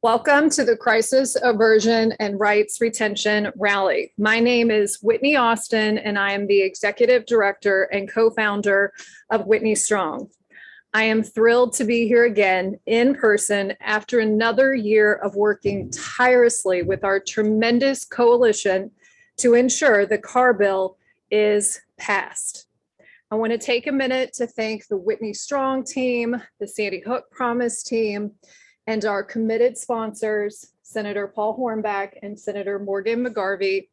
Welcome to the Crisis Aversion and Rights Retention Rally. My name is Whitney Austin, and I am the Executive Director and co-founder of Whitney Strong. I am thrilled to be here again in person after another year of working tirelessly with our tremendous coalition to ensure the CARR bill is passed. I want to take a minute to thank the Whitney Strong team, the Sandy Hook Promise team, and our committed sponsors, Senator Paul Hornback and Senator Morgan McGarvey.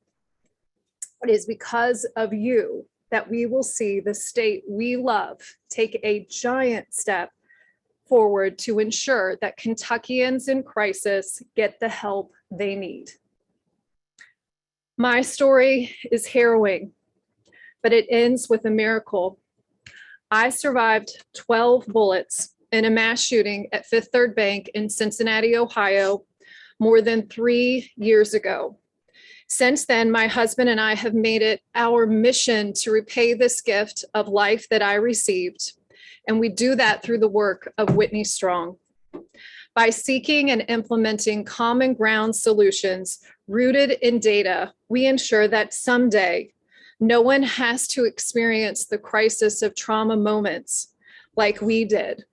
It is because of you that we will see the state we love take a giant step forward to ensure that Kentuckians in crisis get the help they need. My story is harrowing, but it ends with a miracle. I survived 12 bullets in a mass shooting at Fifth Third Bank in Cincinnati, Ohio, more than 3 years ago. Since then, my husband and I have made it our mission to repay this gift of life that I received, and we do that through the work of Whitney Strong. By seeking and implementing common ground solutions rooted in data, we ensure that someday no one has to experience the crisis of trauma moments like we did.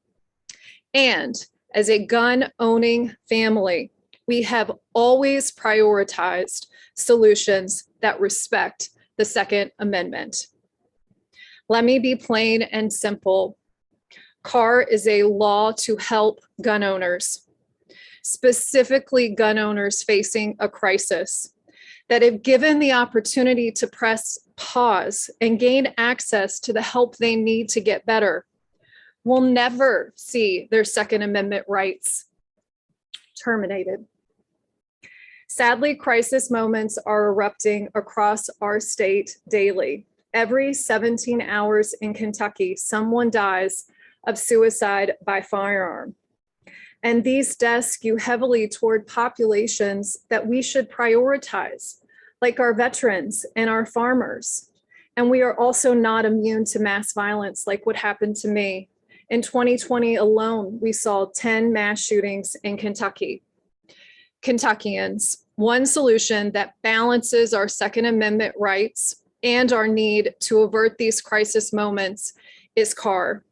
And as a gun-owning family, we have always prioritized solutions that respect the Second Amendment. Let me be plain and simple. CARR is a law to help gun owners, specifically gun owners facing a crisis, that if given the opportunity to press pause and gain access to the help they need to get better, will never see their Second Amendment rights terminated. Sadly, crisis moments are erupting across our state daily. Every 17 hours in Kentucky, someone dies of suicide by firearm. And these deaths skew heavily toward populations that we should prioritize, like our veterans and our farmers. And we are also not immune to mass violence like what happened to me. In 2020 alone, we saw 10 mass shootings in Kentucky. Kentuckians, one solution that balances our Second Amendment rights and our need to avert these crisis moments is CARR.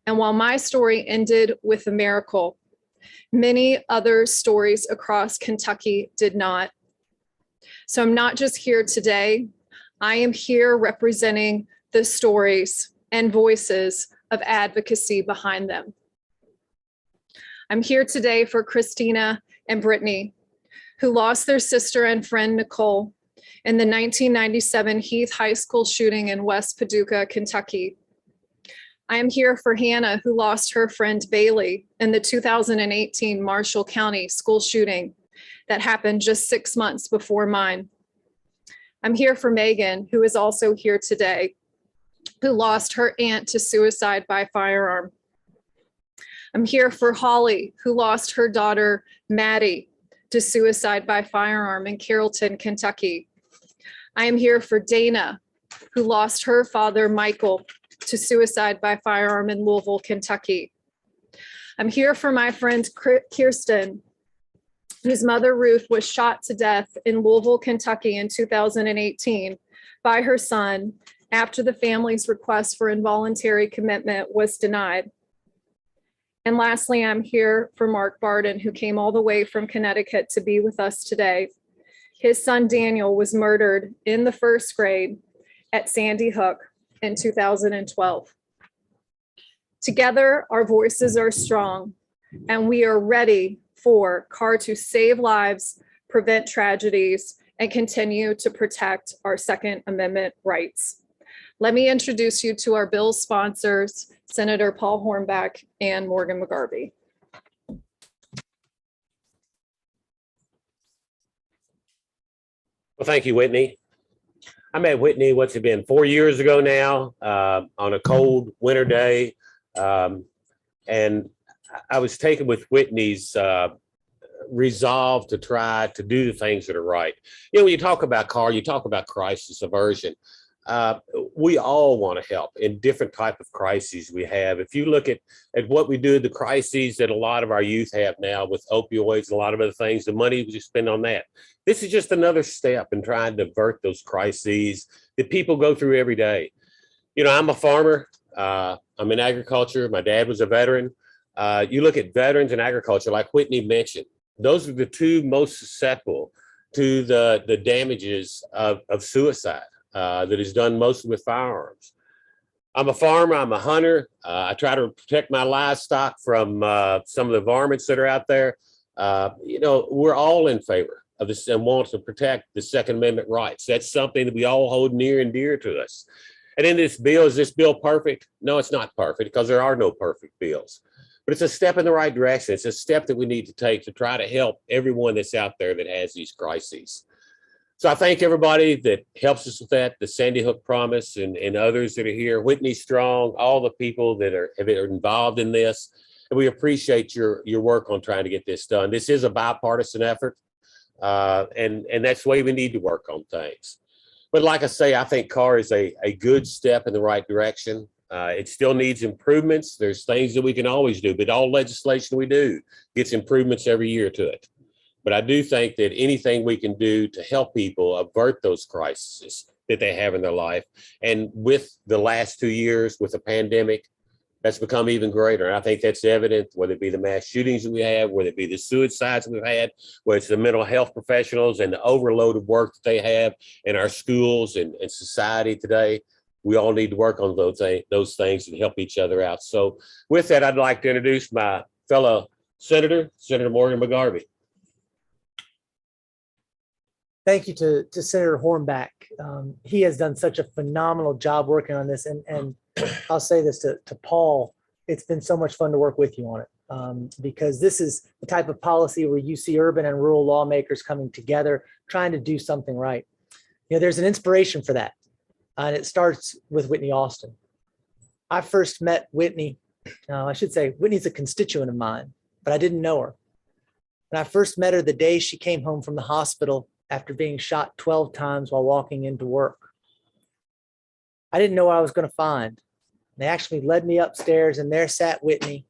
And while my story ended with a miracle, many other stories across Kentucky did not. So I'm not just here today, I am here representing the stories and voices of advocacy behind them. I'm here today for Christina and Brittany, who lost their sister and friend Nicole in the 1997 Heath High School shooting in West Paducah, Kentucky. I am here for Hannah, who lost her friend Bailey in the 2018 Marshall County school shooting that happened just 6 months before mine. I'm here for Megan, who is also here today, who lost her aunt to suicide by firearm. I'm here for Holly, who lost her daughter, Maddie, to suicide by firearm in Carrollton, Kentucky. I am here for Dana, who lost her father, Michael, to suicide by firearm in Louisville, Kentucky. I'm here for my friend Kirsten, whose mother, Ruth, was shot to death in Louisville, Kentucky in 2018 by her son after the family's request for involuntary commitment was denied. And lastly, I'm here for Mark Barden, who came all the way from Connecticut to be with us today. His son, Daniel, was murdered in the first grade at Sandy Hook in 2012. Together, our voices are strong, and we are ready for CARR to save lives, prevent tragedies, and continue to protect our Second Amendment rights. Let me introduce you to our bill sponsors, Senator Paul Hornback and Morgan McGarvey. Well, thank you, Whitney. I met Whitney, what's it been, 4 years ago now, on a cold winter day. And I was taken with Whitney's resolve to try to do the things that are right. You know, when you talk about CARR, you talk about crisis aversion. we all want to help in different type of crises we have. If you look at what we do, the crises that a lot of our youth have now with opioids and a lot of other things, the money we just spend on that. This is just another step in trying to avert those crises that people go through every day. You know, I'm a farmer. I'm in agriculture. My dad was a veteran. You look at veterans and agriculture, like Whitney mentioned, those are the two most susceptible to the damages of suicide that is done mostly with firearms. I'm a farmer. I'm a hunter. I try to protect my livestock from some of the varmints that are out there. You know, we're all in favor of this and want to protect the Second Amendment rights. That's something that we all hold near and dear to us. And in this bill, is this bill perfect? No, it's not perfect because there are no perfect bills. But it's a step in the right direction. It's a step that we need to take to try to help everyone that's out there that has these crises. So I thank everybody that helps us with that, the Sandy Hook Promise and others that are here, Whitney Strong, all the people that are involved in this. And we appreciate your work on trying to get this done. This is a bipartisan effort, and that's the way we need to work on things. But like I say, I think CARR is a good step in the right direction. It still needs improvements. There's things that we can always do, but all legislation we do gets improvements every year to it. But I do think that anything we can do to help people avert those crises that they have in their life, and with the last 2 years with the pandemic, that's become even greater. And I think that's evident, whether it be the mass shootings that we have, whether it be the suicides we've had, whether it's the mental health professionals and the overload of work that they have in our schools and society today. We all need to work on those things and help each other out. So with that, I'd like to introduce my fellow senator, Senator Morgan McGarvey. Thank you to Senator Hornback. He has done such a phenomenal job working on this. And I'll say this to Paul, it's been so much fun to work with you on it, because this is the type of policy where you see urban and rural lawmakers coming together, trying to do something right. You know, there's an inspiration for that. And it starts with Whitney Austin. I first met Whitney, I should say Whitney's a constituent of mine, but I didn't know her. And I first met her the day she came home from the hospital after being shot 12 times while walking into work. I didn't know what I was going to find. They actually led me upstairs, and there sat Whitney,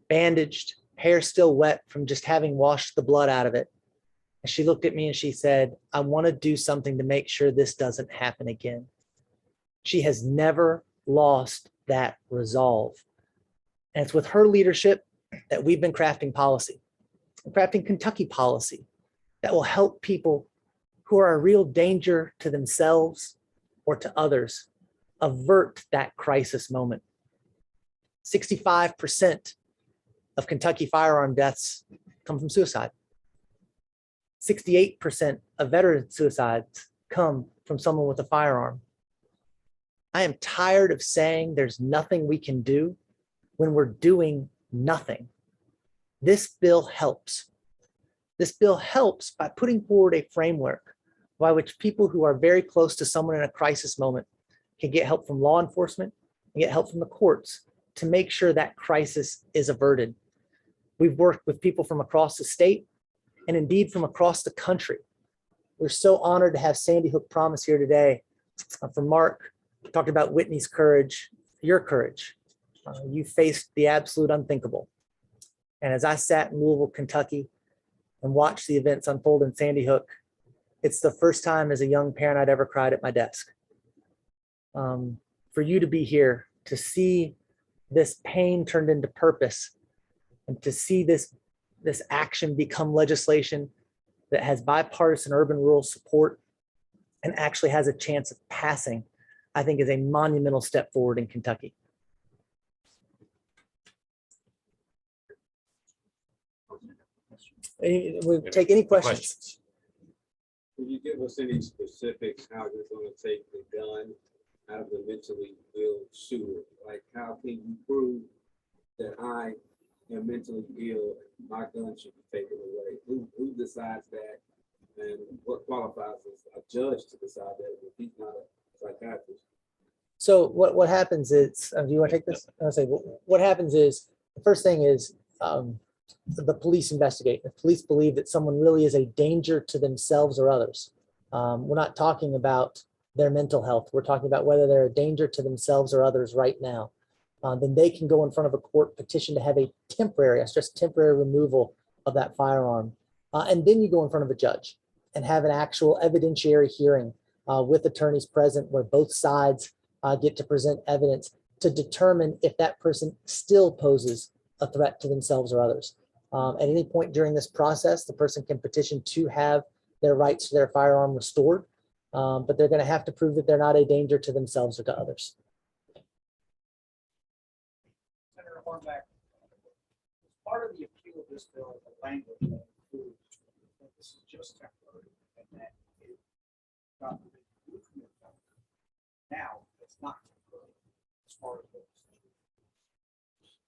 bandaged, hair still wet from just having washed the blood out of it. And she looked at me and she said, I want to do something to make sure this doesn't happen again. She has never lost that resolve. And it's with her leadership that we've been crafting policy, crafting Kentucky policy that will help people who are a real danger to themselves or to others avert that crisis moment. 65% of Kentucky firearm deaths come from suicide. 68% of veteran suicides come from someone with a firearm. I am tired of saying there's nothing we can do when we're doing nothing. This bill helps. This bill helps by putting forward a framework by which people who are very close to someone in a crisis moment can get help from law enforcement and get help from the courts to make sure that crisis is averted. We've worked with people from across the state and indeed from across the country. We're so honored to have Sandy Hook Promise here today. From Mark, talked about Whitney's courage, your courage. You faced the absolute unthinkable. And as I sat in Louisville, Kentucky, and watched the events unfold in Sandy Hook, it's the first time as a young parent I'd ever cried at my desk. For you to be here, to see this pain turned into purpose, and to see this action become legislation that has bipartisan urban-rural support and actually has a chance of passing, I think is a monumental step forward in Kentucky. We'll take any questions. Can you give us any specifics how you're going to take the gun out of the mentally ill shooter? Like, how can you prove that I am mentally ill and my gun should be taken away? Who decides that, and what qualifies as a judge to decide that if he's not a psychiatrist? So what happens is, do you want to take this? I'll say what happens is, the first thing is the police investigate. If police believe that someone really is a danger to themselves or others, we're not talking about their mental health, we're talking about whether they're a danger to themselves or others right now, then they can go in front of a court, petition to have a temporary, I stress temporary, removal of that firearm. And then you go in front of a judge and have an actual evidentiary hearing with attorneys present where both sides get to present evidence to determine if that person still poses a threat to themselves or others. At any point during this process, the person can petition to have their rights to their firearm restored, but they're going to have to prove that they're not a danger to themselves or to others. Senator Hornback, part of the appeal of this bill, the language that includes that this is just temporary and that it got now it's not temporary as far as those.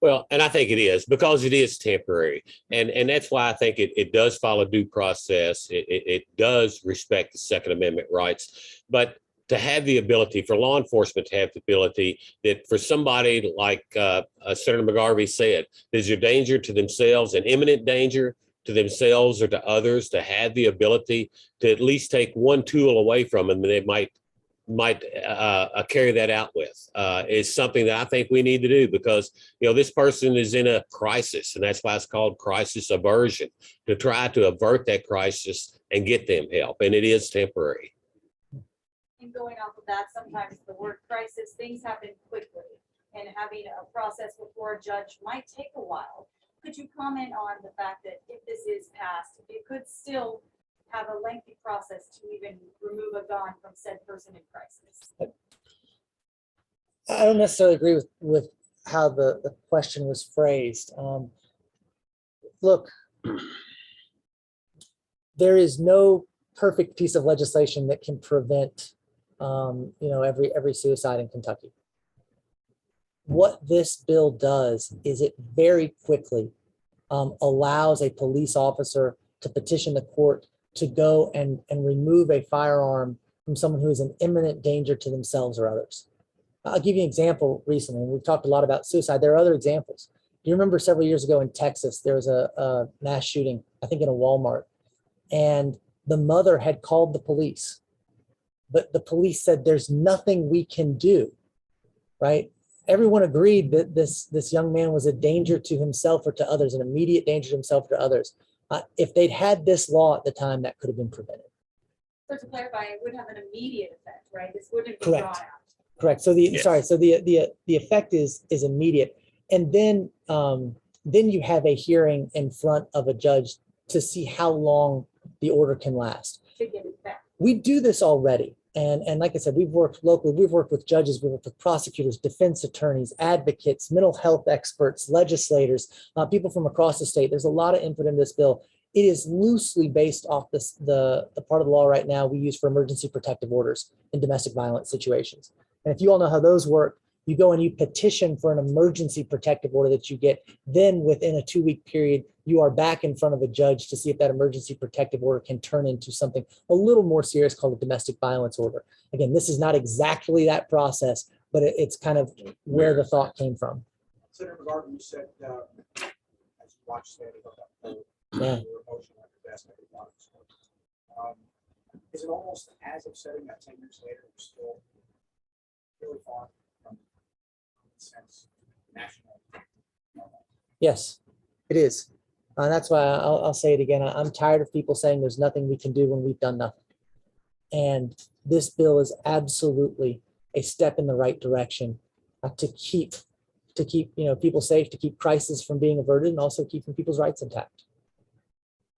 Well, and I think it is because it is temporary. And that's why I think it does follow due process. It does respect the Second Amendment rights. But to have the ability for law enforcement to have the ability that for somebody like Senator McGarvey said, there's a danger to themselves, an imminent danger to themselves or to others, to have the ability to at least take one tool away from them, and they might carry that out with is something that I think we need to do because, this person is in a crisis, and that's why it's called crisis aversion, to try to avert that crisis and get them help. And it is temporary. And going off of that, sometimes the word crisis, things happen quickly, and having a process before a judge might take a while. Could you comment on the fact that if this is passed, it could still have a lengthy process to even remove a gun from said person in crisis? I don't necessarily agree with how the question was phrased. Look, there is no perfect piece of legislation that can prevent every suicide in Kentucky. What this bill does is it very quickly allows a police officer to petition the court to go and remove a firearm from someone who is an imminent danger to themselves or others. I'll give you an example recently. We've talked a lot about suicide. There are other examples. Do you remember several years ago in Texas, there was a mass shooting, I think in a Walmart, and the mother had called the police, but the police said, there's nothing we can do, right? Everyone agreed that this young man was a danger to himself or to others, an immediate danger to himself or to others. If they'd had this law at the time, that could have been prevented. So to clarify, it would have an immediate effect, right? This wouldn't be Correct. drawn out. Correct. So Yes. So the effect is immediate, and then you have a hearing in front of a judge to see how long the order can last. To get it back. We do this already. And like I said, we've worked locally, we've worked with judges, we've worked with prosecutors, defense attorneys, advocates, mental health experts, legislators, people from across the state. There's a lot of input in this bill. It is loosely based off the part of the law right now we use for emergency protective orders in domestic violence situations. And if you all know how those work, you go and you petition for an emergency protective order that you get. Then within a 2-week period, you are back in front of a judge to see if that emergency protective order can turn into something a little more serious called a domestic violence order. Again, this is not exactly that process, but it's kind of where the thought came from. Senator McGarvey, you said, as you watched that about that poll, Yeah. you were emotional at the best of everyone. Is it almost as upsetting that 10 years later, we're still really far from sense national? Yes, it is. That's why I'll say it again. I'm tired of people saying there's nothing we can do when we've done nothing. And this bill is absolutely a step in the right direction to keep people safe, to keep crisis from being averted, and also keeping people's rights intact.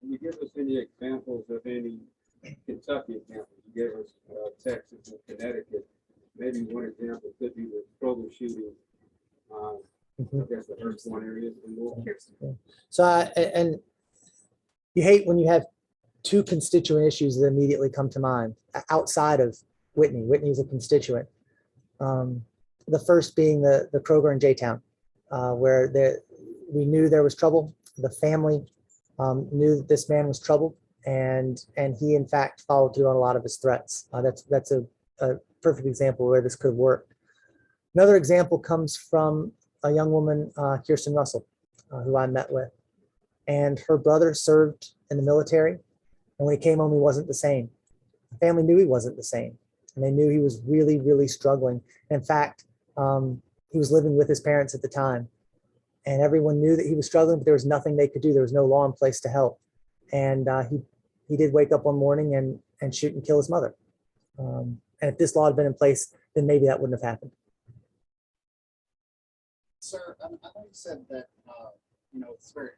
Can you give us any examples of any Kentucky examples? You gave us Texas and Connecticut. Maybe one example could be the Kroger shooting. I guess the first one area in Louisville. So, and you hate when you have two constituent issues that immediately come to mind outside of Whitney. Whitney is a constituent. The first being the Kroger in J-Town, where we knew there was trouble. The family knew that this man was troubled, and he in fact followed through on a lot of his threats. That's a perfect example where this could have worked. Another example comes from a young woman, Kirsten Russell, who I met with, and her brother served in the military. And when he came home, he wasn't the same. The family knew he wasn't the same. And they knew he was really, really struggling. In fact, he was living with his parents at the time. And everyone knew that he was struggling, but there was nothing they could do. There was no law in place to help. And he did wake up one morning and shoot and kill his mother. And if this law had been in place, then maybe that wouldn't have happened. Sir, I know you said that, it's very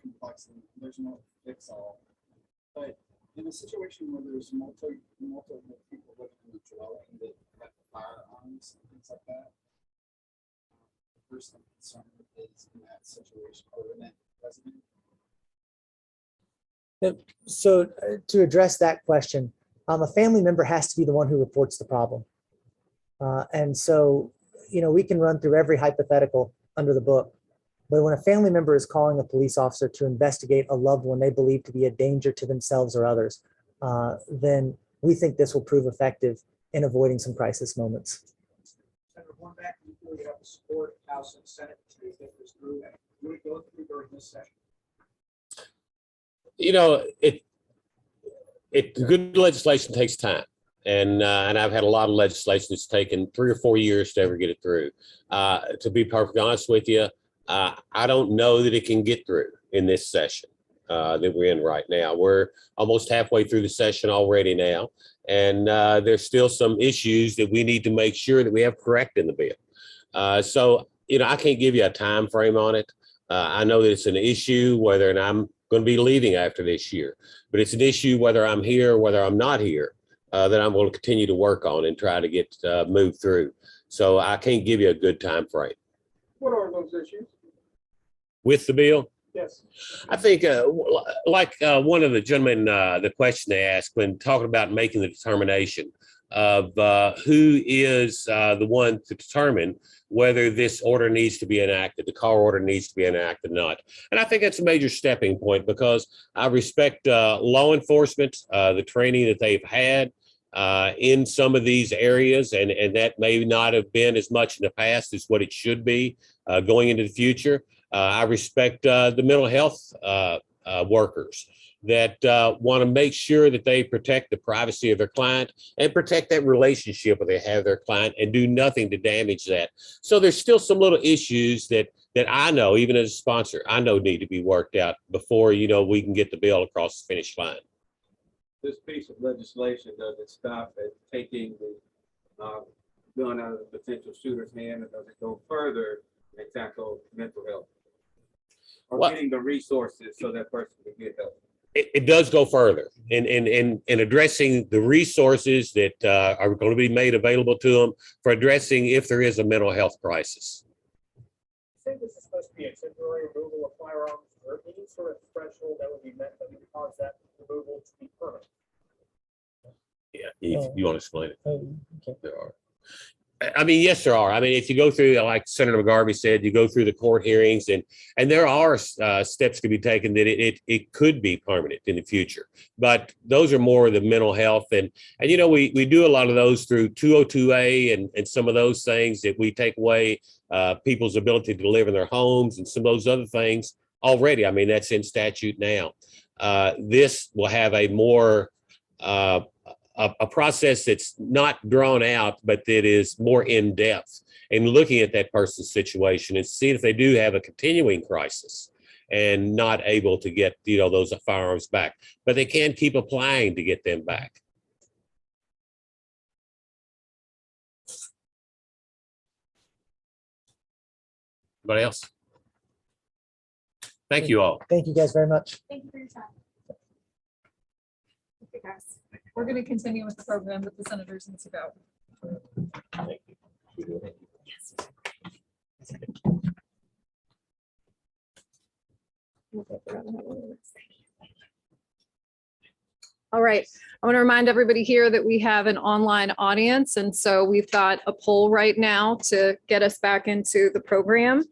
complex and there's no fix all. But in a situation where there's multiple people living in the dwelling that have firearms and things like that, the person concerned is in that situation or in that resident. So to address that question, a family member has to be the one who reports the problem. And so, we can run through every hypothetical under the book, but when a family member is calling a police officer to investigate a loved one they believe to be a danger to themselves or others, then we think this will prove effective in avoiding some crisis moments. Senator Hornback, you feel you have the support of House and Senate to get this through and really go through during this session? Good legislation takes time. And I've had a lot of legislation that's taken 3 or 4 years to ever get it through. To be perfectly honest with you, I don't know that it can get through in this session that we're in right now. We're almost halfway through the session already now. And there's still some issues that we need to make sure that we have correct in the bill. So, I can't give you a time frame on it. I know that it's an issue whether and I'm going to be leaving after this year, but it's an issue whether I'm here or whether I'm not here. That I'm going to continue to work on and try to get moved through. So I can't give you a good time frame. What are those issues? With the bill? Yes. I think like one of the gentlemen, the question they asked when talking about making the determination of who is the one to determine whether this order needs to be enacted, the CARR order needs to be enacted or not. And I think that's a major stepping point because I respect law enforcement, the training that they've had in some of these areas, and that may not have been as much in the past as what it should be going into the future. I respect the mental health workers that want to make sure that they protect the privacy of their client and protect that relationship that they have with their client and do nothing to damage that. So there's still some little issues that I know, even as a sponsor, I know need to be worked out before, we can get the bill across the finish line. This piece of legislation doesn't stop at taking the gun out of the potential shooter's hand, and does it go further and tackle mental health? Or getting the resources so that person can get help? It does go further in addressing the resources that are going to be made available to them for addressing if there is a mental health crisis. I think this is supposed to be a temporary removal of firearms or any sort of threshold that would be met that would cause that removal to be permanent. Yeah, if you want to explain it. Okay. There are. I mean, yes, there are. I mean, if you go through, like Senator McGarvey said, you go through the court hearings and there are steps to be taken that it could be permanent in the future. But those are more of the mental health. And we do a lot of those through 202A and some of those things that we take away people's ability to live in their homes and some of those other things already. I mean, that's in statute now. This will have a more a process that's not drawn out, but that is more in depth and looking at that person's situation and seeing if they do have a continuing crisis and not able to get, those firearms back, but they can keep applying to get them back. Anybody else? Thank you all. Thank you guys very much. Thank you for your time. Okay, guys. We're going to continue with the program with the senators and to go. Thank you. All right. I want to remind everybody here that we have an online audience. And so we've got a poll right now to get us back into the program.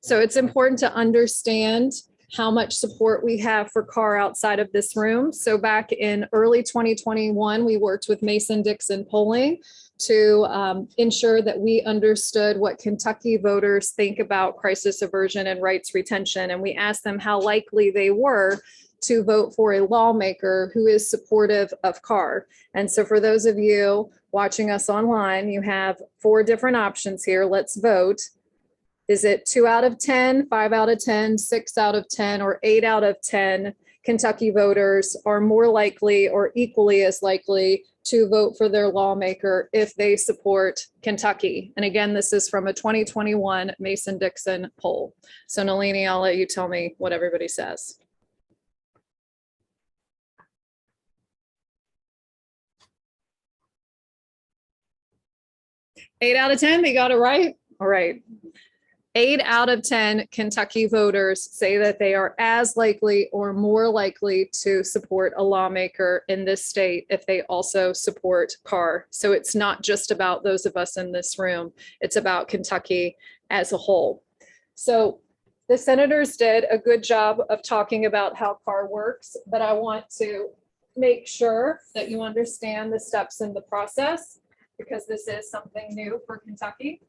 So it's important to understand how much support we have for CARR outside of this room. So back in early 2021, we worked with Mason-Dixon Polling to ensure that we understood what Kentucky voters think about crisis aversion and rights retention. And we asked them how likely they were to vote for a lawmaker who is supportive of CARR. And so for those of you watching us online, you have 4 different options here. Let's vote. Is it 2 out of 10, 5 out of 10, 6 out of 10, or 8 out of 10 Kentucky voters are more likely or equally as likely to vote for their lawmaker if they support Kentucky? And again, this is from a 2021 Mason-Dixon poll. So Nalini, I'll let you tell me what everybody says. Eight out of 10, they got it right. All right. 8 out of 10 Kentucky voters say that they are as likely or more likely to support a lawmaker in this state if they also support CARR. So it's not just about those of us in this room, it's about Kentucky as a whole. So the senators did a good job of talking about how CARR works, but I want to make sure that you understand the steps in the process because this is something new for Kentucky.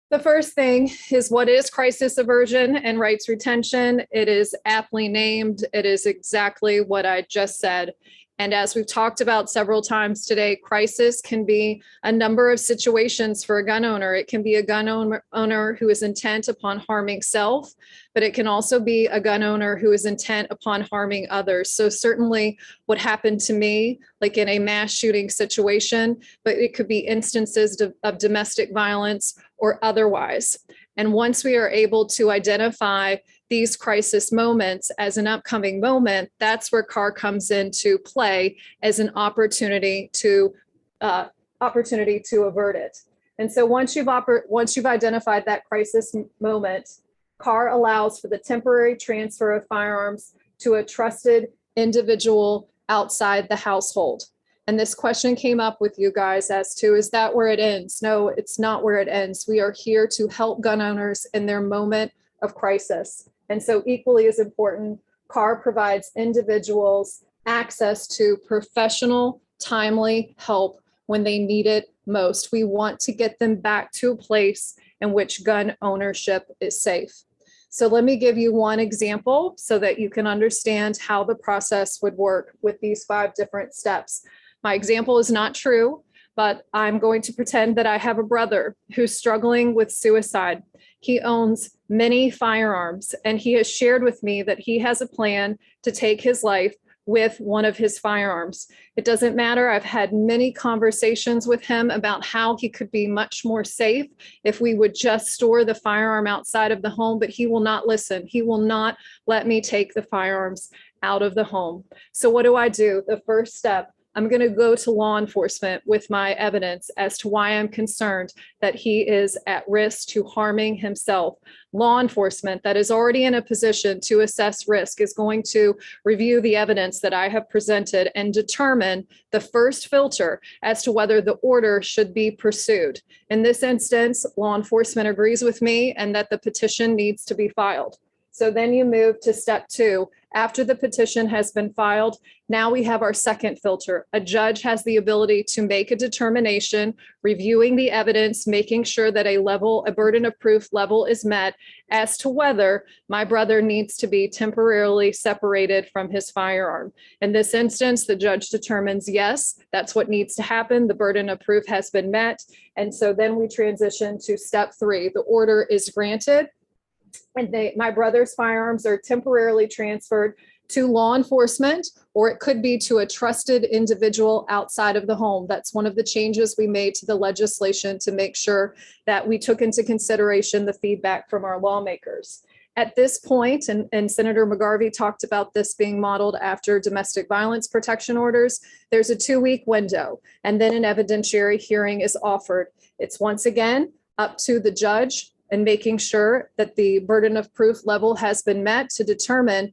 The first thing is, what is crisis aversion and rights retention? It is aptly named. It is exactly what I just said. And as we've talked about several times today, crisis can be a number of situations for a gun owner. It can be a gun owner who is intent upon harming self, but it can also be a gun owner who is intent upon harming others. So certainly what happened to me, like in a mass shooting situation, but it could be instances of domestic violence or otherwise. And once we are able to identify these crisis moments as an upcoming moment, that's where CARR comes into play as an opportunity to avert it. And so once you've identified that crisis moment, CARR allows for the temporary transfer of firearms to a trusted individual outside the household. And this question came up with you guys as to, is that where it ends? No, it's not where it ends. We are here to help gun owners in their moment of crisis. And so equally as important, CARR provides individuals access to professional, timely help when they need it most. We want to get them back to a place in which gun ownership is safe. So let me give you one example so that you can understand how the process would work with these 5 different steps. My example is not true, but I'm going to pretend that I have a brother who's struggling with suicide. He owns many firearms, and he has shared with me that he has a plan to take his life with one of his firearms. It doesn't matter. I've had many conversations with him about how he could be much more safe if we would just store the firearm outside of the home, but he will not listen. He will not let me take the firearms out of the home. So what do? The first step, I'm going to go to law enforcement with my evidence as to why I'm concerned that he is at risk to harming himself. Law enforcement that is already in a position to assess risk is going to review the evidence that I have presented and determine the first filter as to whether the order should be pursued. In this instance, law enforcement agrees with me and that the petition needs to be filed. So then you move to step 2. After the petition has been filed, now we have our second filter. A judge has the ability to make a determination, reviewing the evidence, making sure that a burden of proof level is met as to whether my brother needs to be temporarily separated from his firearm. In this instance, the judge determines, yes, that's what needs to happen. The burden of proof has been met. And so then we transition to step 3. The order is granted, and my brother's firearms are temporarily transferred to law enforcement, or it could be to a trusted individual outside of the home. That's one of the changes we made to the legislation to make sure that we took into consideration the feedback from our lawmakers. At this point, and Senator McGarvey talked about this being modeled after domestic violence protection orders, there's a 2-week window, and then an evidentiary hearing is offered. It's once again up to the judge and making sure that the burden of proof level has been met to determine,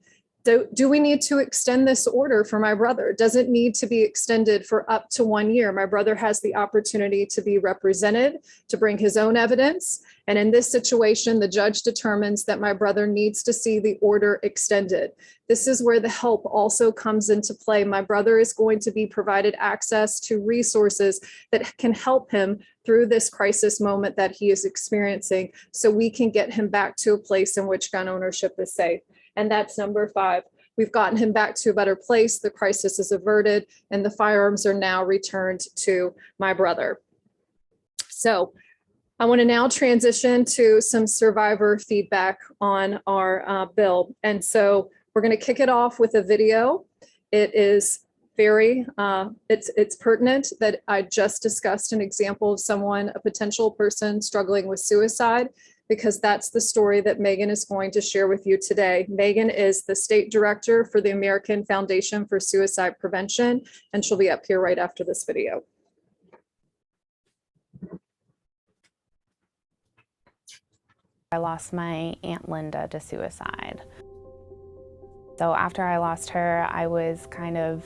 do we need to extend this order for my brother? Does it need to be extended for up to 1 year? My brother has the opportunity to be represented, to bring his own evidence. And in this situation, the judge determines that my brother needs to see the order extended. This is where the help also comes into play. My brother is going to be provided access to resources that can help him through this crisis moment that he is experiencing, so we can get him back to a place in which gun ownership is safe. And that's number 5. We've gotten him back to a better place. The crisis is averted and the firearms are now returned to my brother. So I want to now transition to some survivor feedback on our bill. And so we're going to kick it off with a video. It is very, it's pertinent that I just discussed an example of someone, a potential person struggling with suicide, because that's the story that Megan is going to share with you today. Megan is the state director for the American Foundation for Suicide Prevention, and she'll be up here right after this video. I lost my Aunt Linda to suicide. So after I lost her, I was kind of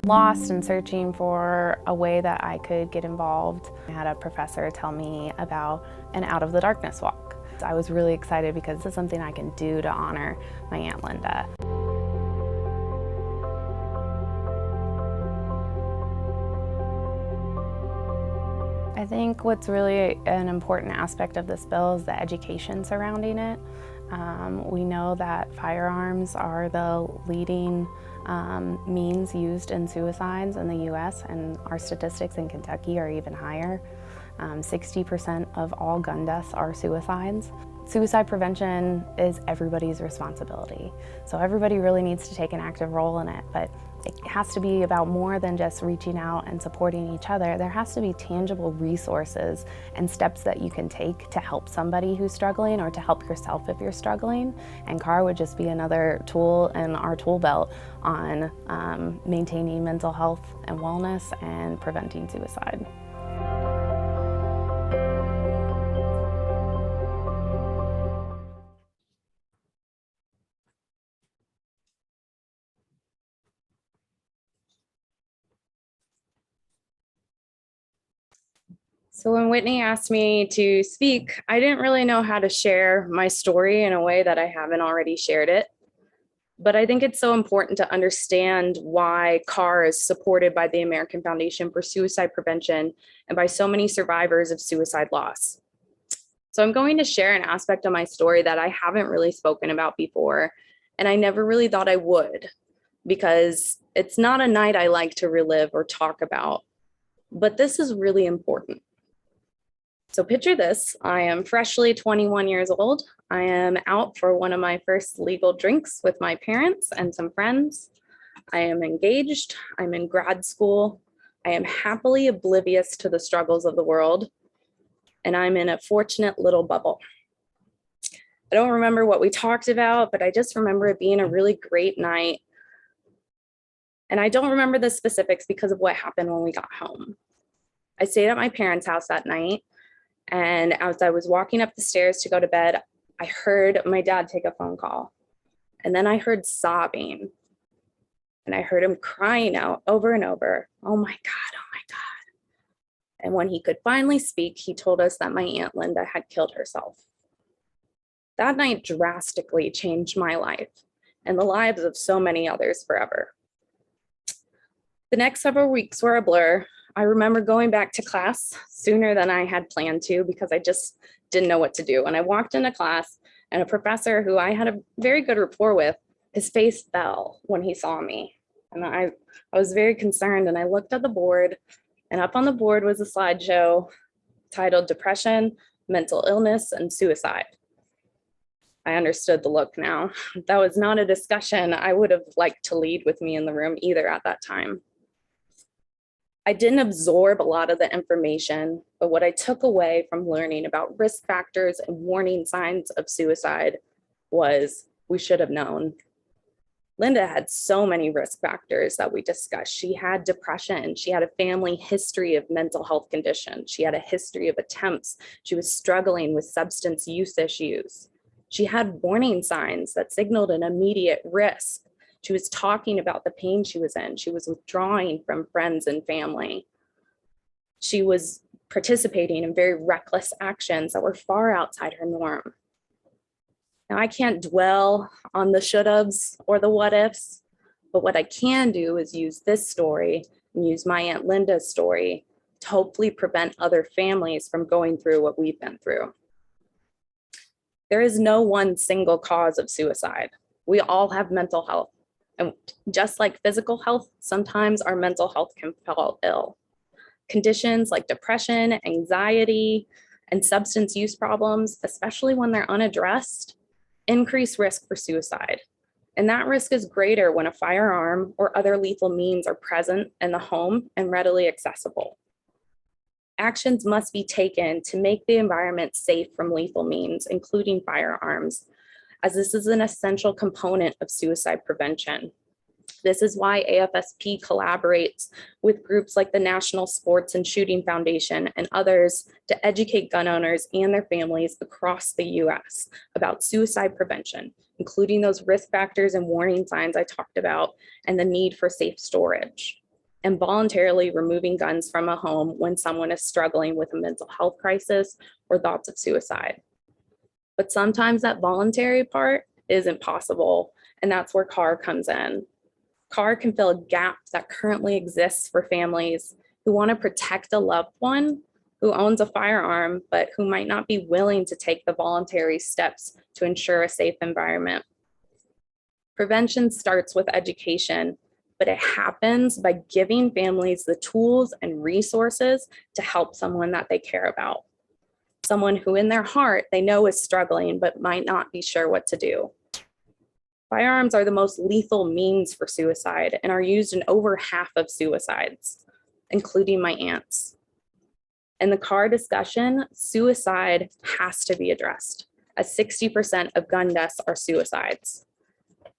lost and searching for a way that I could get involved. I had a professor tell me about an Out of the Darkness walk. I was really excited because this is something I can do to honor my Aunt Linda. I think what's really an important aspect of this bill is the education surrounding it. We know that firearms are the leading means used in suicides in the US, and our statistics in Kentucky are even higher. 60% of all gun deaths are suicides. Suicide prevention is everybody's responsibility. So everybody really needs to take an active role in it, but it has to be about more than just reaching out and supporting each other. There has to be tangible resources and steps that you can take to help somebody who's struggling or to help yourself if you're struggling. And CARR would just be another tool in our tool belt on maintaining mental health and wellness and preventing suicide. So when Whitney asked me to speak, I didn't really know how to share my story in a way that I haven't already shared it. But I think it's so important to understand why CARR is supported by the American Foundation for Suicide Prevention and by so many survivors of suicide loss. So I'm going to share an aspect of my story that I haven't really spoken about before, and I never really thought I would, because it's not a night I like to relive or talk about, but this is really important. So picture this, I am freshly 21 years old. I am out for one of my first legal drinks with my parents and some friends. I am engaged, I'm in grad school. I am happily oblivious to the struggles of the world, and I'm in a fortunate little bubble. I don't remember what we talked about, but I just remember it being a really great night. And I don't remember the specifics because of what happened when we got home. I stayed at my parents' house that night. And as I was walking up the stairs to go to bed, I heard my dad take a phone call. And then I heard sobbing. And I heard him crying out over and over, "Oh my God, oh my God." And when he could finally speak, he told us that my Aunt Linda had killed herself. That night drastically changed my life and the lives of so many others forever. The next several weeks were a blur. I remember going back to class sooner than I had planned to because I just didn't know what to do. And I walked into class, and a professor who I had a very good rapport with, his face fell when he saw me. And I was very concerned, and I looked at the board, and up on the board was a slideshow titled "Depression, Mental Illness, and Suicide." I understood the look now. That was not a discussion I would have liked to lead with me in the room either at that time. I didn't absorb a lot of the information, but what I took away from learning about risk factors and warning signs of suicide was we should have known. Linda had so many risk factors that we discussed. She had depression. She had a family history of mental health conditions. She had a history of attempts. She was struggling with substance use issues. She had warning signs that signaled an immediate risk. She was talking about the pain she was in. She was withdrawing from friends and family. She was participating in very reckless actions that were far outside her norm. Now, I can't dwell on the should-haves or the what-ifs, but what I can do is use this story and use my Aunt Linda's story to hopefully prevent other families from going through what we've been through. There is no one single cause of suicide. We all have mental health. And just like physical health, sometimes our mental health can fall ill. Conditions like depression, anxiety, and substance use problems, especially when they're unaddressed, increase risk for suicide. And that risk is greater when a firearm or other lethal means are present in the home and readily accessible. Actions must be taken to make the environment safe from lethal means, including firearms, as this is an essential component of suicide prevention. This is why AFSP collaborates with groups like the National Sports and Shooting Foundation and others to educate gun owners and their families across the US about suicide prevention, including those risk factors and warning signs I talked about, and the need for safe storage, and voluntarily removing guns from a home when someone is struggling with a mental health crisis or thoughts of suicide. But sometimes that voluntary part isn't possible, and that's where CARR comes in. CARR can fill a gap that currently exists for families who want to protect a loved one who owns a firearm, but who might not be willing to take the voluntary steps to ensure a safe environment. Prevention starts with education, but it happens by giving families the tools and resources to help someone that they care about. Someone who in their heart they know is struggling, but might not be sure what to do. Firearms are the most lethal means for suicide and are used in over half of suicides, including my aunt's. In the CARR discussion, suicide has to be addressed, as 60% of gun deaths are suicides.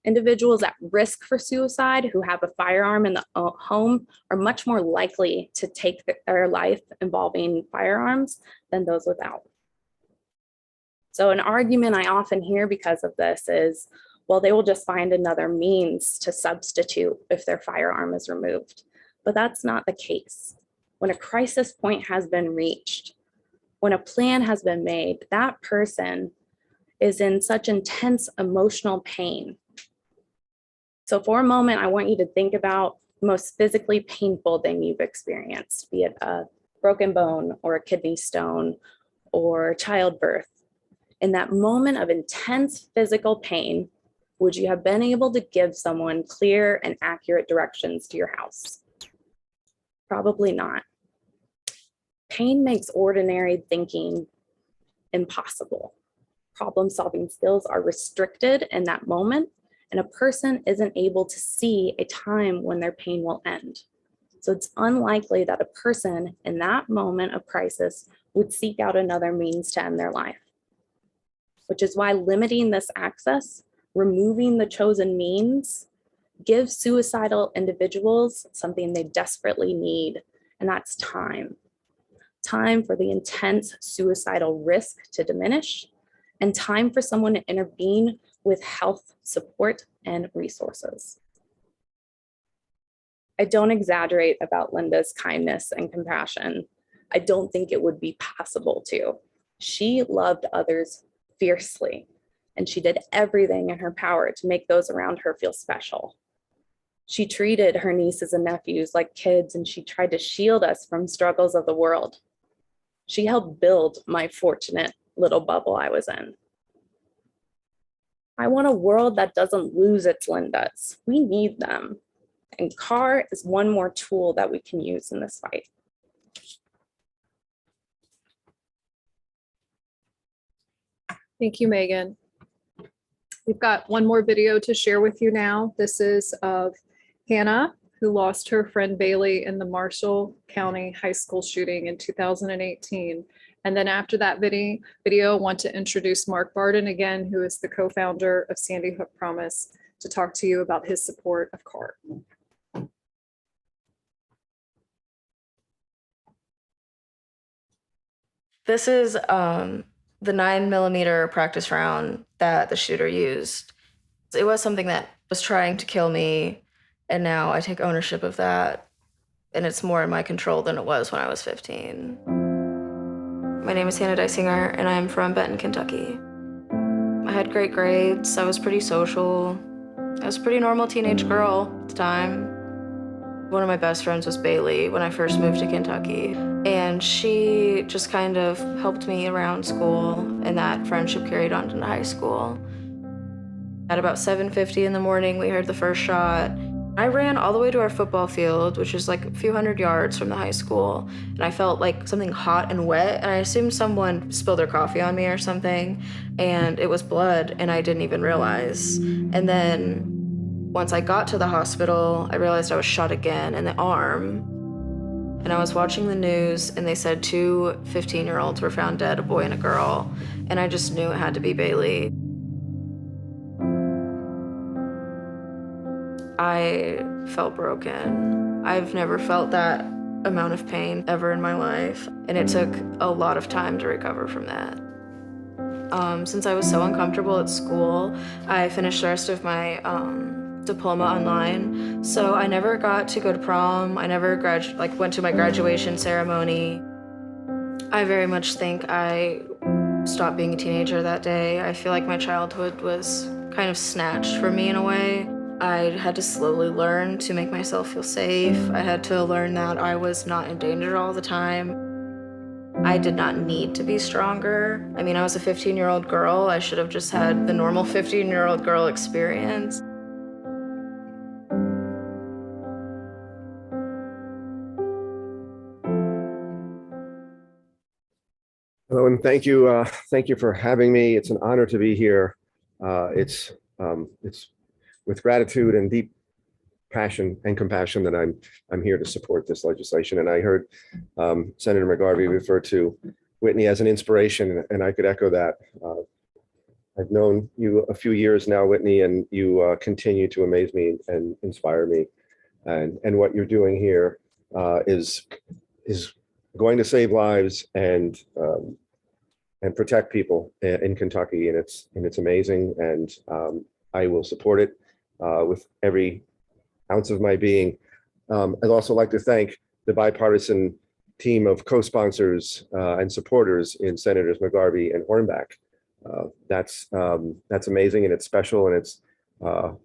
Individuals at risk for suicide who have a firearm in the home are much more likely to take their life involving firearms than those without. So an argument I often hear because of this is, well, they will just find another means to substitute if their firearm is removed. But that's not the case. When a crisis point has been reached, when a plan has been made, that person is in such intense emotional pain. So for a moment, I want you to think about the most physically painful thing you've experienced, be it a broken bone or a kidney stone or childbirth. In that moment of intense physical pain, would you have been able to give someone clear and accurate directions to your house? Probably not. Pain makes ordinary thinking impossible. Problem-solving skills are restricted in that moment, and a person isn't able to see a time when their pain will end. So it's unlikely that a person in that moment of crisis would seek out another means to end their life, which is why limiting this access, removing the chosen means, gives suicidal individuals something they desperately need, and that's time. Time for the intense suicidal risk to diminish, and time for someone to intervene with health support and resources. I don't exaggerate about Linda's kindness and compassion. I don't think it would be possible to. She loved others fiercely, and she did everything in her power to make those around her feel special. She treated her nieces and nephews like kids, and she tried to shield us from struggles of the world. She helped build my fortunate little bubble I was in. I want a world that doesn't lose its Lindas. We need them. And CARR is one more tool that we can use in this fight. Thank you, Megan. We've got one more video to share with you now. This is of Hannah, who lost her friend Bailey in the Marshall County High School shooting in 2018. And then after that video, I want to introduce Mark Barden again, who is the co-founder of Sandy Hook Promise, to talk to you about his support of CARR. This is the 9mm practice round that the shooter used. It was something that was trying to kill me, and now I take ownership of that, and it's more in my control than it was when I was 15. My name is Hannah Dysinger, and I'm from Benton, Kentucky. I had great grades, I was pretty social. I was a pretty normal teenage girl at the time. One of my best friends was Bailey when I first moved to Kentucky, and she just kind of helped me around school, and that friendship carried on into high school. At about 7:50 in the morning, we heard the first shot. I ran all the way to our football field, which is like a few hundred yards from the high school, and I felt like something hot and wet, and I assumed someone spilled their coffee on me or something, and it was blood, and I didn't even realize. And then once I got to the hospital, I realized I was shot again in the arm. And I was watching the news, and they said 2 15-year-olds were found dead, a boy and a girl, and I just knew it had to be Bailey. I felt broken. I've never felt that amount of pain ever in my life, and it took a lot of time to recover from that. Since I was so uncomfortable at school, I finished the rest of my diploma online, so I never got to go to prom. I never went to my graduation ceremony. I very much think I stopped being a teenager that day. I feel like my childhood was kind of snatched from me in a way. I had to slowly learn to make myself feel safe. I had to learn that I was not in danger all the time. I did not need to be stronger. I mean, I was a 15-year-old girl. I should have just had the normal 15-year-old girl experience. Hello, and thank you for having me. It's an honor to be here. It's with gratitude and deep passion and compassion that I'm here to support this legislation. And I heard Senator McGarvey refer to Whitney as an inspiration, and I could echo that. I've known you a few years now, Whitney, and you continue to amaze me and inspire me. And what you're doing here is going to save lives and protect people in Kentucky, and it's amazing. And I will support it with every ounce of my being. I'd also like to thank the bipartisan team of co-sponsors and supporters in Senators McGarvey and Hornback. That's amazing, and it's special, and it's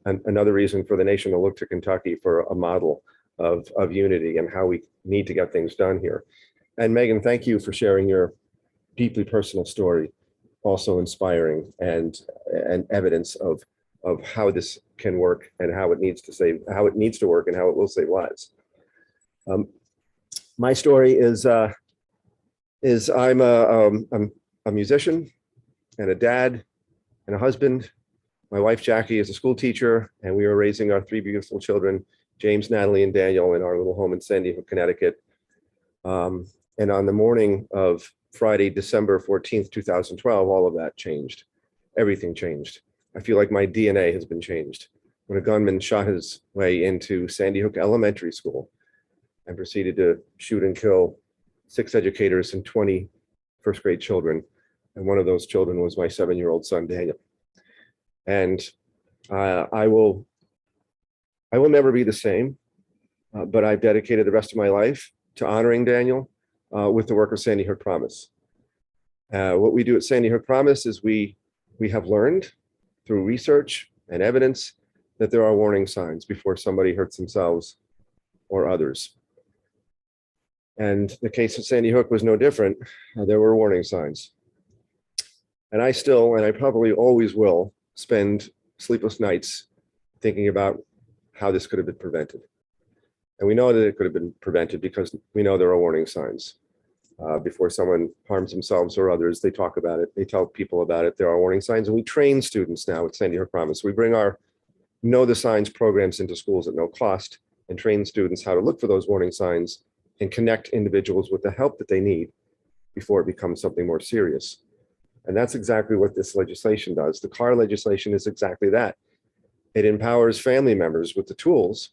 another reason for the nation to look to Kentucky for a model of unity and how we need to get things done here. And Megan, thank you for sharing your deeply personal story, also inspiring and evidence of how this can work and how it needs to work and how it will save lives. My story is I'm a musician and a dad and a husband. My wife Jackie is a school teacher, and we are raising our 3 beautiful children, James, Natalie, and Daniel, in our little home in Sandy Hook, Connecticut. And on the morning of Friday, December 14th, 2012, all of that changed. Everything changed. I feel like my DNA has been changed when a gunman shot his way into Sandy Hook Elementary School and proceeded to shoot and kill 6 educators and 20 first grade children. And one of those children was my 7-year-old son, Daniel. And I will never be the same, but I've dedicated the rest of my life to honoring Daniel with the work of Sandy Hook Promise. What we do at Sandy Hook Promise is we have learned through research and evidence that there are warning signs before somebody hurts themselves or others. And the case of Sandy Hook was no different. There were warning signs. And I still, and I probably always will, spend sleepless nights thinking about how this could have been prevented. And we know that it could have been prevented because we know there are warning signs. Before someone harms themselves or others, they talk about it. They tell people about it. There are warning signs, and we train students now at Sandy Hook Promise. We bring our Know the Signs programs into schools at no cost and train students how to look for those warning signs and connect individuals with the help that they need before it becomes something more serious. And that's exactly what this legislation does. The CARR legislation is exactly that. It empowers family members with the tools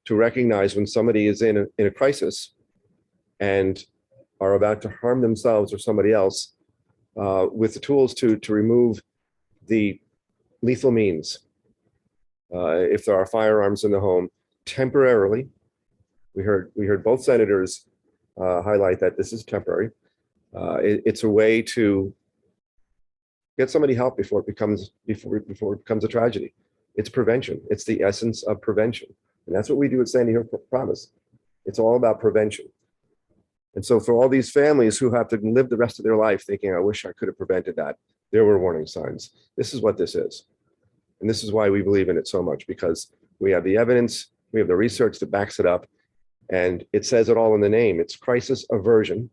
to recognize when somebody is in a crisis and are about to harm themselves or somebody else, with the tools to remove the lethal means. If there are firearms in the home temporarily, we heard both senators highlight that this is temporary. It's a way to get somebody help before it becomes a tragedy. It's prevention. It's the essence of prevention. And that's what we do at Sandy Hook Promise. It's all about prevention. And so for all these families who have to live the rest of their life thinking, I wish I could have prevented that, there were warning signs. This is what this is. And this is why we believe in it so much, because we have the evidence, we have the research that backs it up, and it says it all in the name. It's crisis aversion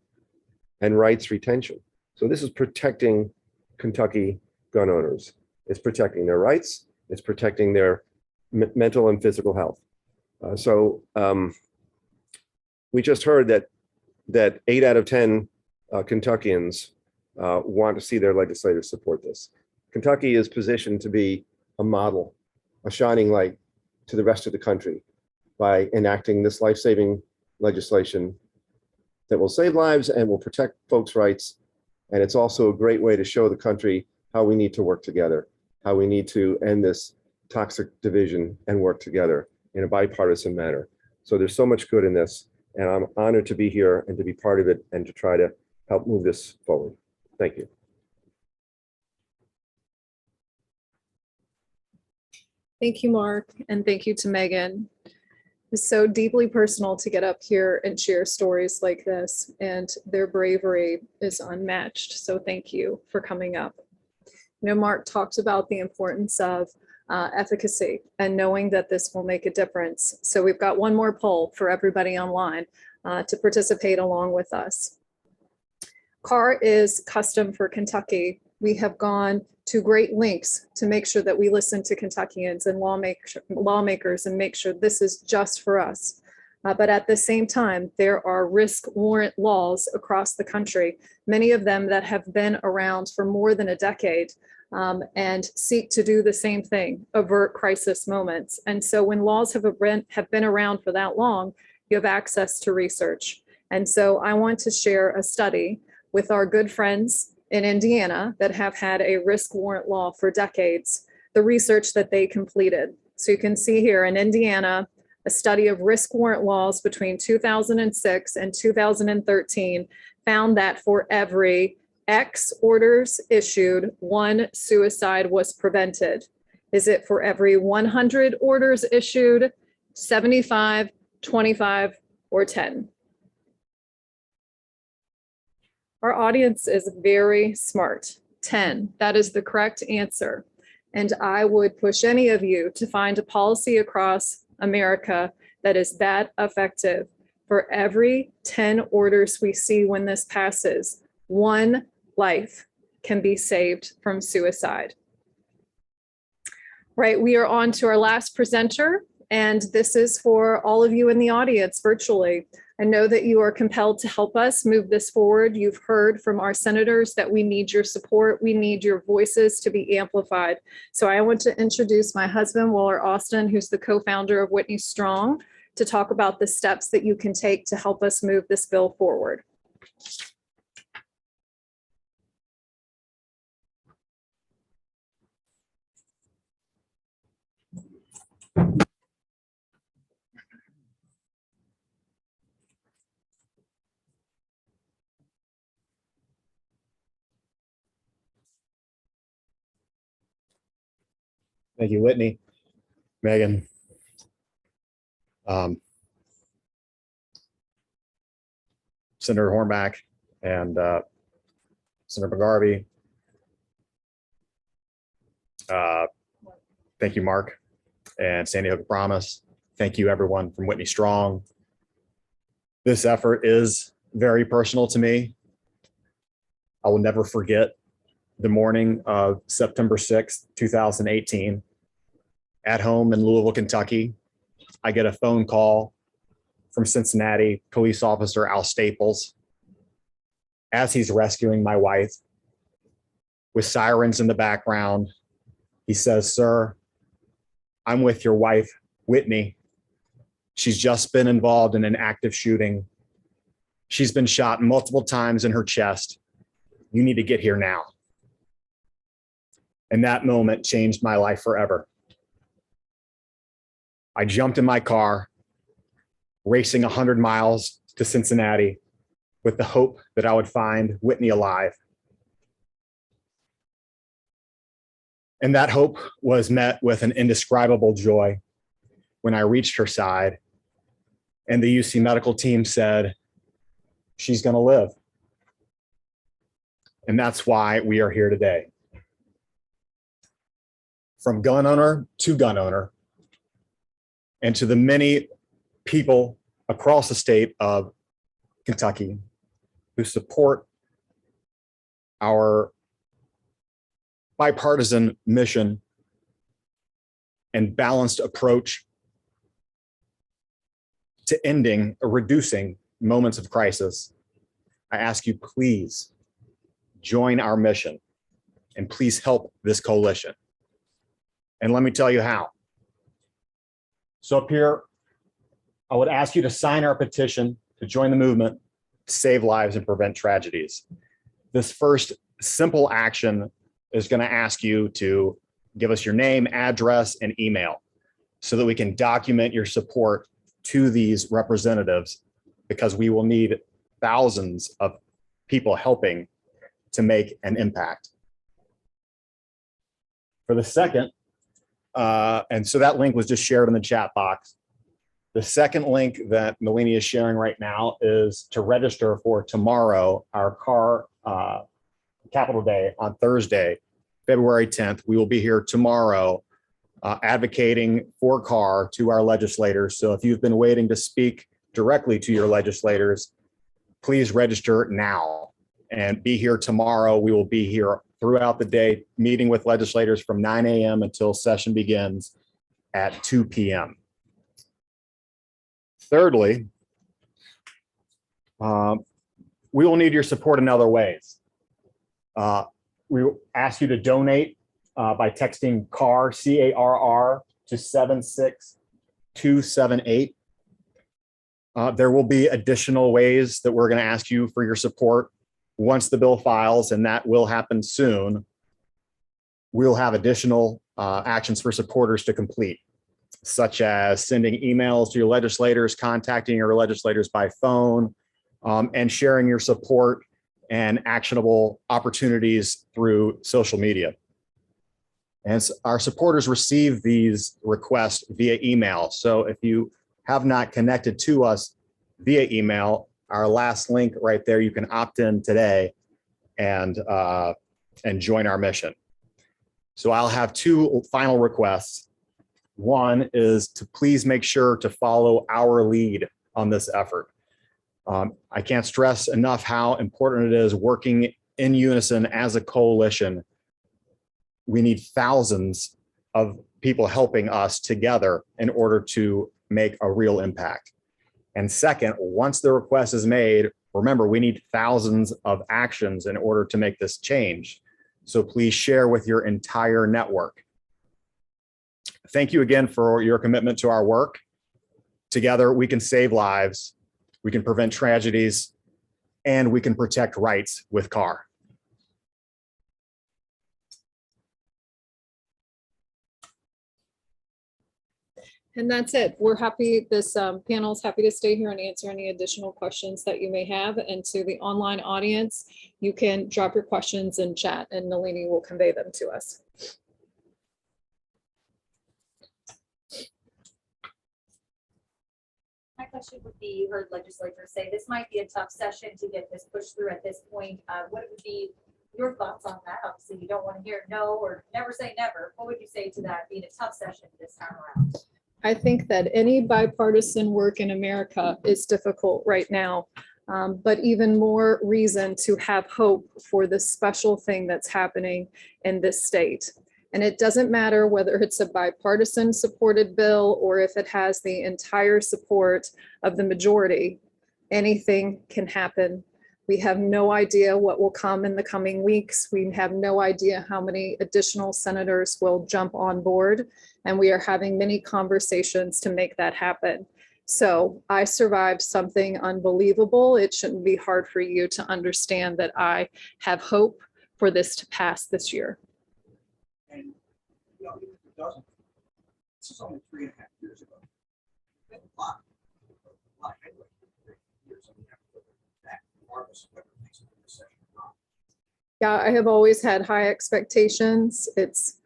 and rights retention. So this is protecting Kentucky gun owners. It's protecting their rights. It's protecting their mental and physical health. We just heard that 8 out of 10 Kentuckians want to see their legislators support this. Kentucky is positioned to be a model, a shining light to the rest of the country by enacting this life-saving legislation that will save lives and will protect folks' rights. And it's also a great way to show the country how we need to work together, how we need to end this toxic division and work together in a bipartisan manner. So there's so much good in this, and I'm honored to be here and to be part of it and to try to help move this forward. Thank you. Thank you, Mark, and thank you to Megan. It's so deeply personal to get up here and share stories like this, and their bravery is unmatched. So thank you for coming up. You know, Mark talked about the importance of efficacy and knowing that this will make a difference. So we've got one more poll for everybody online to participate along with us. CARR is custom for Kentucky. We have gone to great lengths to make sure that we listen to Kentuckians and lawmakers and make sure this is just for us. But at the same time, there are risk warrant laws across the country, many of them that have been around for more than a decade and seek to do the same thing, avert crisis moments. And so when laws have been around for that long, you have access to research. And so I want to share a study with our good friends in Indiana that have had a risk warrant law for decades, the research that they completed. So you can see here in Indiana, a study of risk warrant laws between 2006 and 2013 found that for every X orders issued, 1 suicide was prevented. Is it for every 100 orders issued, 75, 25, or 10? Our audience is very smart. 10, that is the correct answer. And I would push any of you to find a policy across America that is that effective. For every 10 orders we see when this passes, 1 life can be saved from suicide. Right, we are on to our last presenter, and this is for all of you in the audience virtually. I know that you are compelled to help us move this forward. You've heard from our senators that we need your support. We need your voices to be amplified. So I want to introduce my husband, Waller Austin, who's the co-founder of Whitney Strong, to talk about the steps that you can take to help us move this bill forward. Thank you, Whitney, Megan. Senator Hornback and Senator McGarvey. Thank you, Mark, and Sandy Hook Promise. Thank you, everyone from Whitney Strong. This effort is very personal to me. I will never forget the morning of September 6th, 2018. At home in Louisville, Kentucky, I get a phone call from Cincinnati police officer Al Staples as he's rescuing my wife with sirens in the background. He says, "Sir, I'm with your wife, Whitney. She's just been involved in an active shooting. She's been shot multiple times in her chest. You need to get here now." And that moment changed my life forever. I jumped in my car, racing 100 miles to Cincinnati with the hope that I would find Whitney alive. And that hope was met with an indescribable joy when I reached her side and the UC medical team said, she's going to live. And that's why we are here today. From gun owner to gun owner, and to the many people across the state of Kentucky who support our bipartisan mission and balanced approach to ending or reducing moments of crisis, I ask you, please join our mission and please help this coalition. And let me tell you how. So up here, I would ask you to sign our petition to join the movement to save lives and prevent tragedies. This first simple action is going to ask you to give us your name, address, and email so that we can document your support to these representatives, because we will need thousands of people helping to make an impact. For the second, and so that link was just shared in the chat box. The second link that Nalini is sharing right now is to register for tomorrow, our CARR Capital Day on Thursday, February 10th. We will be here tomorrow advocating for CARR to our legislators. So if you've been waiting to speak directly to your legislators, please register now and be here tomorrow. We will be here throughout the day, meeting with legislators from 9 a.m. until session begins at 2 p.m. Thirdly, we will need your support in other ways. We will ask you to donate by texting CARR, C-A-R-R, to 76278. There will be additional ways that we're going to ask you for your support once the bill files, and that will happen soon. We'll have additional actions for supporters to complete, such as sending emails to your legislators, contacting your legislators by phone, and sharing your support and actionable opportunities through social media. And our supporters receive these requests via email. So if you have not connected to us via email, our last link right there, you can opt in today and join our mission. So I'll have two final requests. One is to please make sure to follow our lead on this effort. I can't stress enough how important it is working in unison as a coalition. We need thousands of people helping us together in order to make a real impact. And second, once the request is made, remember, we need thousands of actions in order to make this change. So please share with your entire network. Thank you again for your commitment to our work. Together, we can save lives, we can prevent tragedies, and we can protect rights with CARR. And that's it. We're happy, this panel is happy to stay here and answer any additional questions that you may have. And to the online audience, you can drop your questions in chat and Nalini will convey them to us. My question would be, you heard legislators say this might be a tough session to get this pushed through at this point. What would be your thoughts on that? Obviously, you don't want to hear no or never say never. What would you say to that being a tough session this time around? I think that any bipartisan work in America is difficult right now, but even more reason to have hope for this special thing that's happening in this state. And it doesn't matter whether it's a bipartisan supported bill or if it has the entire support of the majority, anything can happen. We have no idea what will come in the coming weeks. We have no idea how many additional senators will jump on board, and we are having many conversations to make that happen. So I survived something unbelievable. It shouldn't be hard for you to understand that I have hope for this to pass this year. And, you know, if it doesn't, this is only 3.5 years ago. A lot anyway, 3 years. I mean, that regardless of whether it makes it in the session or not. Yeah, I have always had high expectations. It's,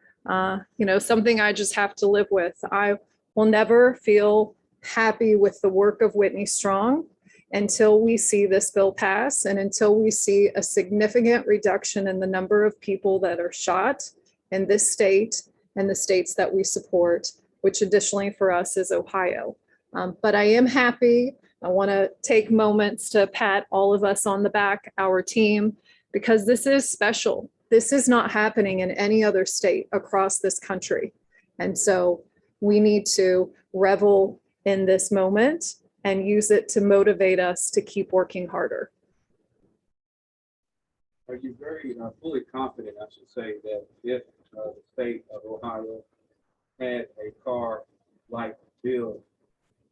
you know, something I just have to live with. I will never feel happy with the work of Whitney Strong until we see this bill pass and until we see a significant reduction in the number of people that are shot in this state and the states that we support, which additionally for us is Ohio. But I am happy. I want to take moments to pat all of us on the back, our team, because this is special. This is not happening in any other state across this country. And so we need to revel in this moment and use it to motivate us to keep working harder. Are you very fully confident, I should say, that if the state of Ohio had a CARR-like bill,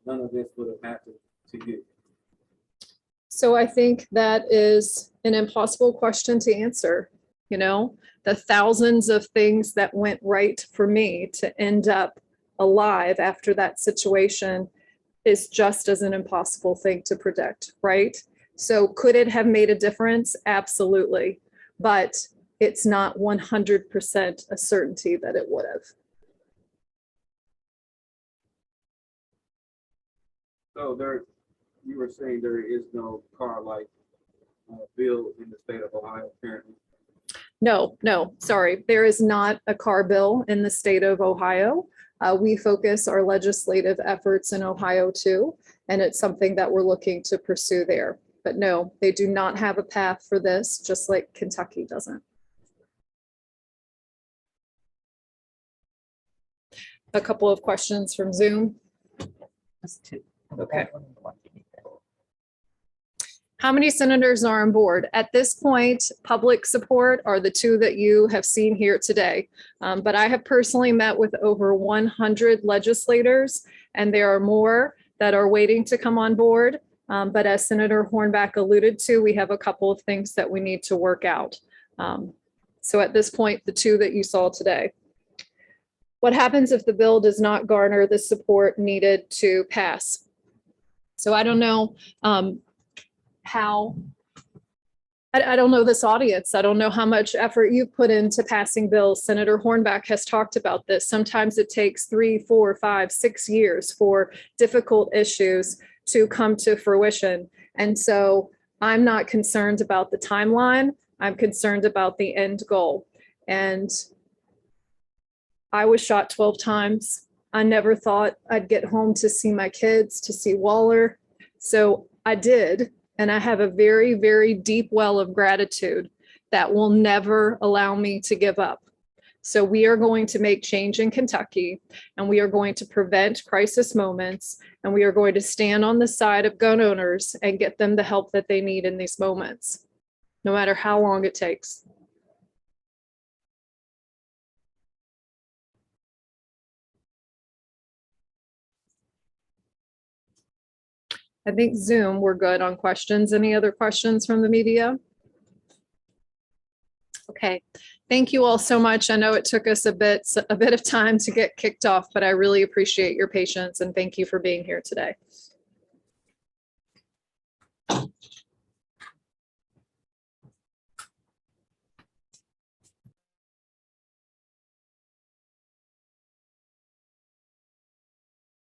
none of this would have happened to you? So I think that is an impossible question to answer. You know, the thousands of things that went right for me to end up alive after that situation is just as an impossible thing to predict, right? So could it have made a difference? Absolutely. But it's not 100% a certainty that it would have. So you were saying there is no CARR-like bill in the state of Ohio, apparently. No, sorry. There is not a CARR bill in the state of Ohio. We focus our legislative efforts in Ohio too, and it's something that we're looking to pursue there. But no, they do not have a path for this, just like Kentucky doesn't. A couple of questions from Zoom. Okay. How many senators are on board? At this point, public support are the two that you have seen here today. But I have personally met with over 100 legislators, and there are more that are waiting to come on board. But as Senator Hornback alluded to, we have a couple of things that we need to work out. So at this point, the two that you saw today. What happens if the bill does not garner the support needed to pass? So I don't know I don't know this audience. I don't know how much effort you've put into passing bills. Senator Hornback has talked about this. Sometimes it takes 3, 4, 5, 6 years for difficult issues to come to fruition. And so I'm not concerned about the timeline. I'm concerned about the end goal. And I was shot 12 times. I never thought I'd get home to see my kids, to see Waller. So I did. And I have a very, very deep well of gratitude that will never allow me to give up. So we are going to make change in Kentucky, and we are going to prevent crisis moments, and we are going to stand on the side of gun owners and get them the help that they need in these moments, no matter how long it takes. I think Zoom, we're good on questions. Any other questions from the media? Okay, thank you all so much. I know it took us a bit of time to get kicked off, but I really appreciate your patience and thank you for being here today.